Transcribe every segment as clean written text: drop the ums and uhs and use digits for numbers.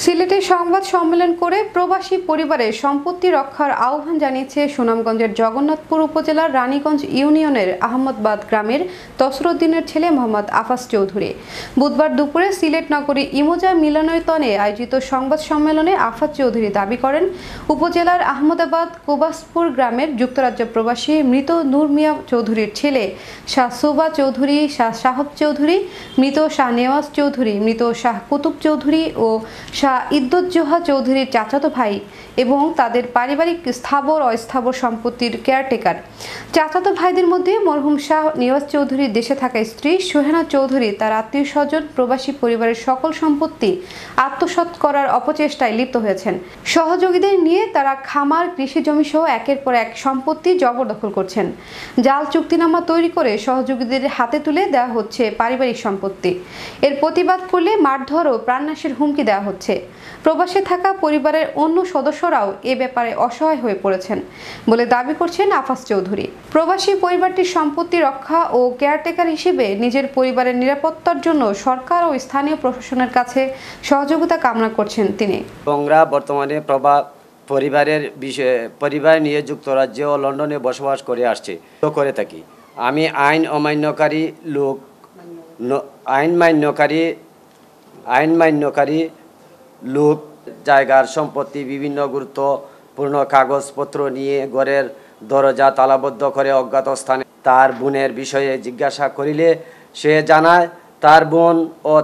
সিলেটে সংবাদ সম্মেলন করে প্রবাসী পরিবারের সম্পত্তি রক্ষার আহ্বান জানিয়েছে সুনামগঞ্জের জগন্নাথপুর উপজেলার রানীগঞ্জ ইউনিয়নের আহমদবাদ গ্রামের তসরুদ্দিনের ছেলে মোহাম্মদ আফাস চৌধুরী। বুধবার দুপুরে সিলেট নগরী ইমোজা মিলনায়তনে আয়োজিত সংবাদ সম্মেলনে আফাস চৌধুরী দাবি করেন, উপজেলার আহমদাবাদ কোবাসপুর গ্রামের যুক্তরাজ্য প্রবাসী মৃত নূর মিয়া চৌধুরীর ছেলে শাহ সুবা চৌধুরী, শাহ সাহব চৌধুরী, মৃত শাহ নেওয়াজ চৌধুরী, মৃত শাহ কুতুব চৌধুরী ও শাহ ইদ্দুজ্জোহা চৌধুরীর চাচাতো ভাই এবং তাদের পারিবারিক স্থাবর অস্থাবর সম্পত্তির কেয়ারটেকার। চাচাতো ভাইদের মধ্যে মরহুম শাহ নেওয়াজ চৌধুরীর দেশে থাকা স্ত্রী সোহেনা চৌধুরী তার আত্মীয় স্বজন প্রবাসী পরিবারের সকল সম্পত্তি আত্মসাৎ করার অপচেষ্টায় লিপ্ত হয়েছেন। সহযোগীদের নিয়ে তারা খামার, কৃষি জমি সহ একের পর এক সম্পত্তি জবরদখল করছেন। জাল চুক্তিনামা তৈরি করে সহযোগীদের হাতে তুলে দেওয়া হচ্ছে পারিবারিক সম্পত্তি। এর প্রতিবাদ করলে মারধর ও প্রাণনাশের হুমকি দেওয়া হচ্ছে। প্রবাসে থাকা পরিবারের অন্য সদস্যরাও এ ব্যাপারে অসহায় হয়ে পড়েছেন বলে দাবি করছেন আফাস চৌধুরী। প্রবাসী পরিবারটির সম্পত্তি রক্ষা ও কেয়ারটেকার হিসেবে নিজের পরিবারের নিরাপত্তার জন্য সরকার ও স্থানীয় প্রশাসনের কাছে সহযোগিতা কামনা করছেন তিনি। আমরা বর্তমানে পরিবার নিয়ে যুক্তরাজ্য ও লন্ডনে বসবাস করে থাকি। আমি আইন মান্যকারী লোক জায়গার সম্পত্তি বিভিন্ন গুরুত্বপূর্ণ কাগজপত্র নিয়ে ঘরের দরজা তালাবদ্ধ করে অজ্ঞাত স্থানে তার বোনের বিষয়ে জিজ্ঞাসা করিলে সে জানায় তার বোন ও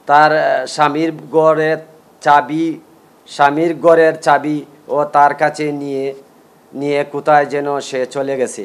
তার স্বামীর ঘরের চাবি ও তার কাছে নিয়ে কোথায় যেন সে চলে গেছে।